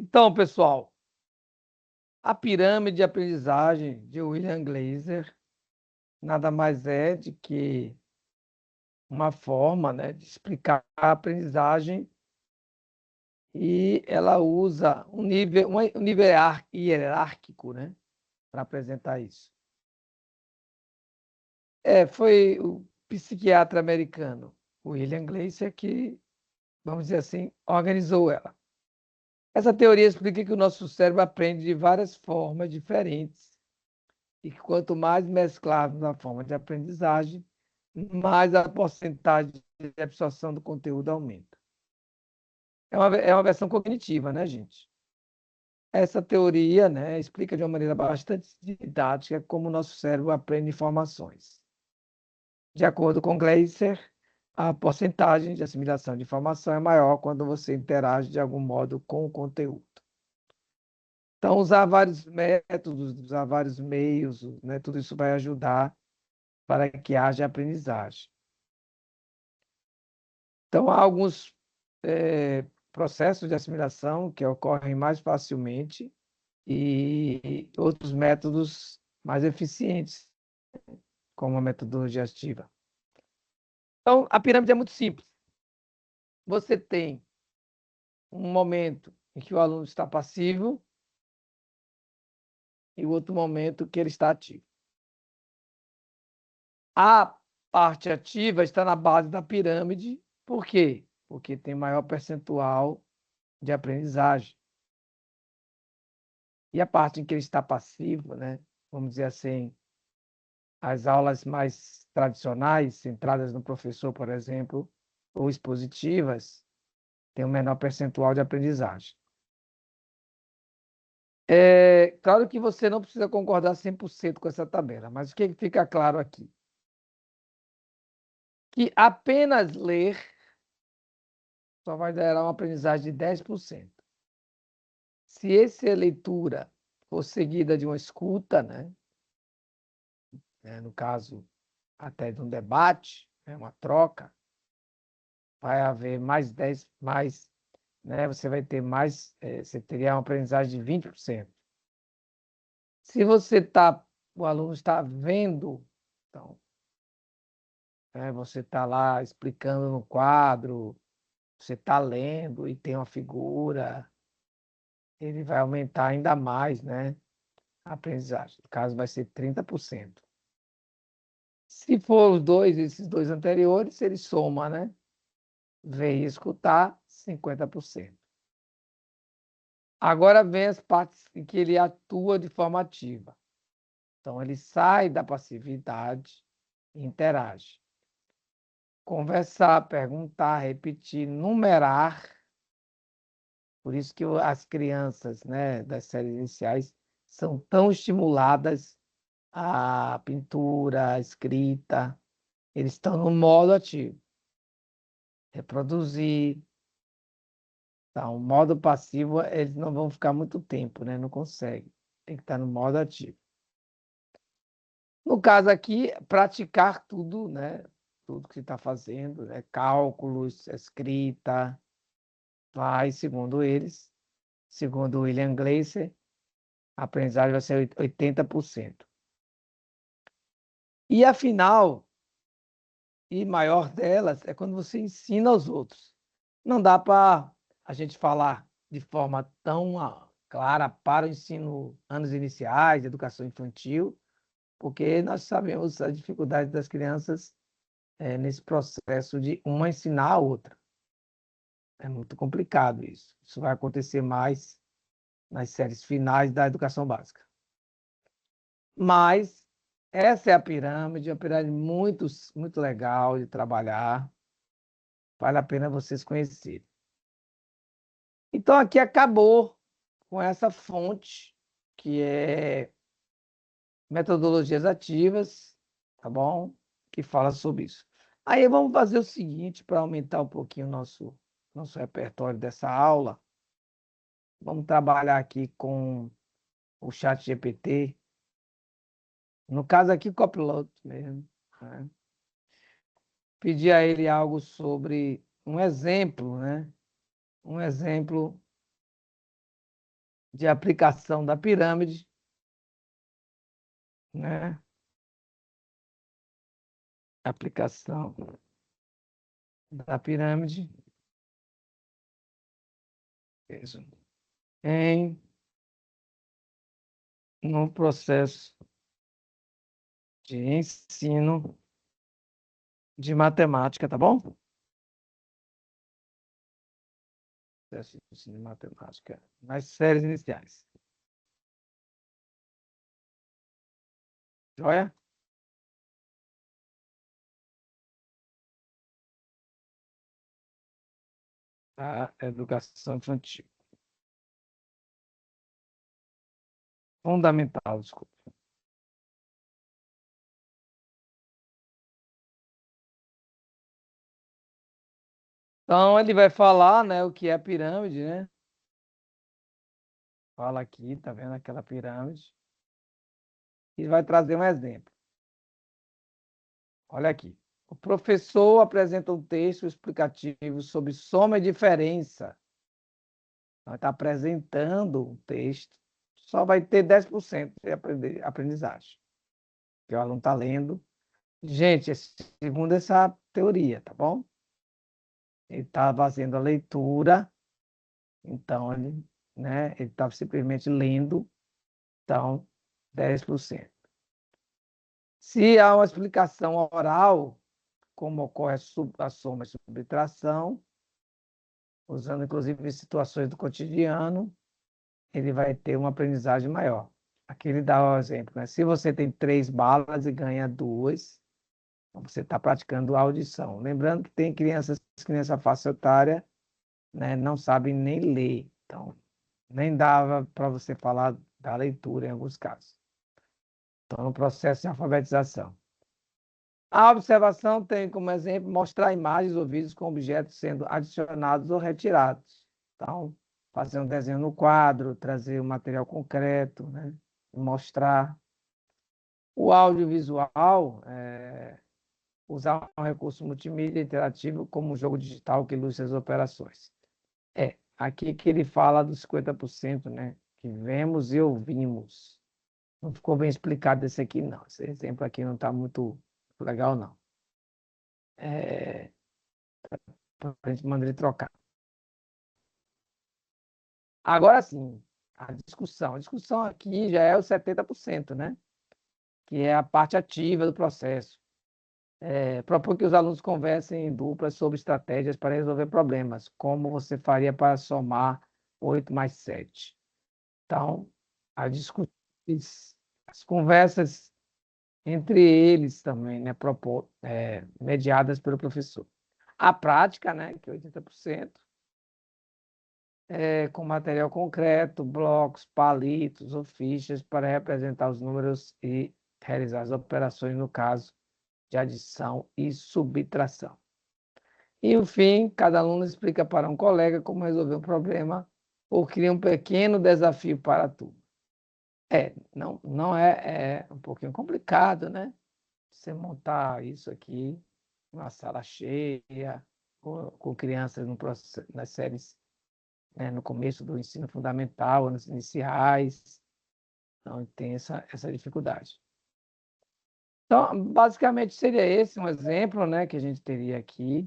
Então, pessoal, a pirâmide de aprendizagem de William Glaser nada mais é de que uma forma, né, de explicar a aprendizagem e ela usa um nível hierárquico, né, para apresentar isso. Foi o psiquiatra americano William Glaser que, vamos dizer assim, organizou ela. Essa teoria explica que o nosso cérebro aprende de várias formas diferentes e que quanto mais mesclarmos na forma de aprendizagem, mais a porcentagem de absorção do conteúdo aumenta. É uma versão cognitiva, né, gente? Essa teoria, né, explica de uma maneira bastante didática como o nosso cérebro aprende informações. De acordo com Gleiser, a porcentagem de assimilação de informação é maior quando você interage de algum modo com o conteúdo. Então, usar vários métodos, usar vários meios, né, tudo isso vai ajudar para que haja aprendizagem. Então, há alguns processos de assimilação que ocorrem mais facilmente e outros métodos mais eficientes, como a metodologia ativa. Então, a pirâmide é muito simples. Você tem um momento em que o aluno está passivo e o outro momento que ele está ativo. A parte ativa está na base da pirâmide. Por quê? Porque tem maior percentual de aprendizagem. E a parte em que ele está passivo, né? Vamos dizer assim, as aulas mais tradicionais, centradas no professor, por exemplo, ou expositivas, têm um menor percentual de aprendizagem. É claro que você não precisa concordar 100% com essa tabela, mas o que fica claro aqui? Que apenas ler só vai dar uma aprendizagem de 10%. Se essa leitura for seguida de uma escuta, né? No caso, até de um debate, né? Uma troca, vai haver mais 10, mais, né? Você vai ter mais, você teria uma aprendizagem de 20%. Se o aluno está vendo, então, né? Você está lá explicando no quadro, você está lendo e tem uma figura, ele vai aumentar ainda mais, né? A aprendizagem. No caso, vai ser 30%. Se for esses dois anteriores, ele soma, né? Ver e escutar, 50%. Agora vem as partes em que ele atua de forma ativa. Então, ele sai da passividade e interage. Conversar, perguntar, repetir, numerar. Por isso que as crianças, né, das séries iniciais são tão estimuladas à pintura, à escrita. Eles estão no modo ativo. Reproduzir. Então, o modo passivo, eles não vão ficar muito tempo, né? Não consegue. Tem que estar no modo ativo. No caso aqui, praticar tudo, né? Tudo que você está fazendo, né? Cálculos, escrita, vai, segundo eles, segundo William Glaser, a aprendizagem vai ser 80%. E a final e maior delas é quando você ensina aos outros. Não dá para a gente falar de forma tão clara para o ensino, anos iniciais, educação infantil, porque nós sabemos a dificuldade das crianças nesse processo de uma ensinar a outra. É muito complicado isso. Isso vai acontecer mais nas séries finais da educação básica. Mas essa é a pirâmide, uma pirâmide muito, muito legal de trabalhar. Vale a pena vocês conhecerem. Então, aqui acabou com essa fonte, que é metodologias ativas, tá bom? Que fala sobre isso. Aí vamos fazer o seguinte, para aumentar um pouquinho o nosso repertório dessa aula. Vamos trabalhar aqui com o chat GPT. No caso aqui, o Copilot mesmo. Né? Pedir a ele algo sobre um exemplo, né? Um exemplo de aplicação da pirâmide, né? Aplicação da pirâmide isso, em no processo de ensino de matemática, tá bom? Processo de ensino de matemática nas séries iniciais. Joia? A educação infantil. Fundamental, desculpa. Então, ele vai falar, né, o que é pirâmide, né? Fala aqui, tá vendo aquela pirâmide? E vai trazer um exemplo. Olha aqui. O professor apresenta um texto explicativo sobre soma e diferença. Então, está apresentando um texto. Só vai ter 10% de aprendizagem. Que o aluno está lendo. Gente, segundo essa teoria, tá bom? Ele está fazendo a leitura, então ele, né, ele está simplesmente lendo, então 10%. Se há uma explicação oral, como ocorre a soma e subtração, usando inclusive situações do cotidiano, ele vai ter uma aprendizagem maior. Aqui ele dá o exemplo, né? Se você tem 3 balas e ganha 2, então você está praticando a audição. Lembrando que tem criança faixa etária, né, não sabem nem ler, então nem dava para você falar da leitura em alguns casos. Então, no processo de alfabetização. A observação tem como exemplo mostrar imagens ou vídeos com objetos sendo adicionados ou retirados. Então, fazer um desenho no quadro, trazer um material concreto, né? Mostrar. O audiovisual, usar um recurso multimídia interativo como um jogo digital que ilustre as operações. Aqui que ele fala dos 50%, né? Que vemos e ouvimos. Não ficou bem explicado esse aqui, não. Esse exemplo aqui não está muito legal, não. A gente manda ele trocar. Agora sim, a discussão. A discussão aqui já é o 70%, né? Que é a parte ativa do processo. Propõe que os alunos conversem em duplas sobre estratégias para resolver problemas, como você faria para somar 8 mais 7. Então, a discussão, as conversas entre eles também, né, mediadas pelo professor. A prática, né, que é 80%, com material concreto, blocos, palitos ou fichas para representar os números e realizar as operações, no caso de adição e subtração. E, no fim, cada aluno explica para um colega como resolver um problema ou cria um pequeno desafio para a turma. Não é um pouquinho complicado, né? Você montar isso aqui, uma sala cheia, com crianças nas séries, né, no começo do ensino fundamental, nos iniciais. Então, tem essa dificuldade. Então, basicamente, seria esse um exemplo, né, que a gente teria aqui,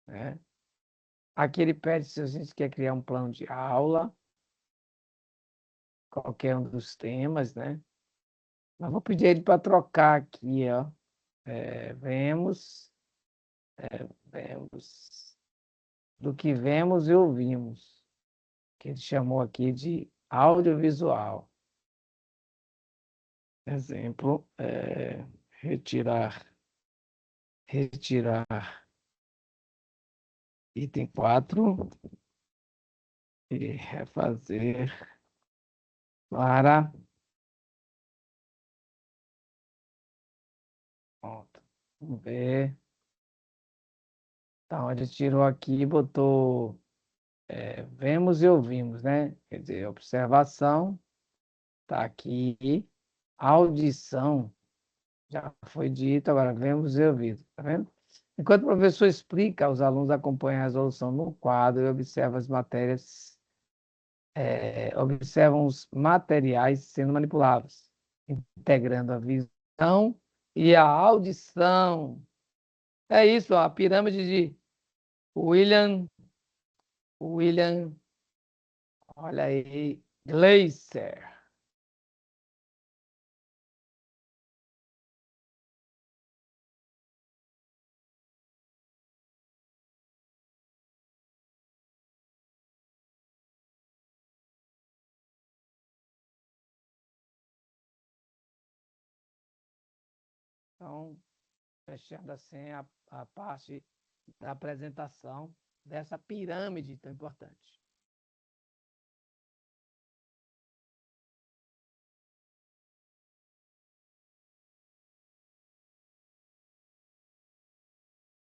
né? Aqui ele pede se a gente quer criar um plano de aula, qualquer um dos temas, né? Mas vou pedir ele para trocar aqui, ó. Vemos, vemos, do que vemos e ouvimos, que ele chamou aqui de audiovisual. Exemplo, retirar item 4 e refazer para... Pronto. Vamos ver. Então, ele tirou aqui e botou vemos e ouvimos, né? Quer dizer, observação está aqui, audição já foi dito, agora vemos e ouvimos, tá vendo? Enquanto o professor explica, os alunos acompanham a resolução no quadro e observam as matérias observam os materiais sendo manipulados, integrando a visão e a audição. É isso, ó, a pirâmide de William, William, olha aí, Gleiser. Então, fechando assim a parte da apresentação dessa pirâmide tão importante.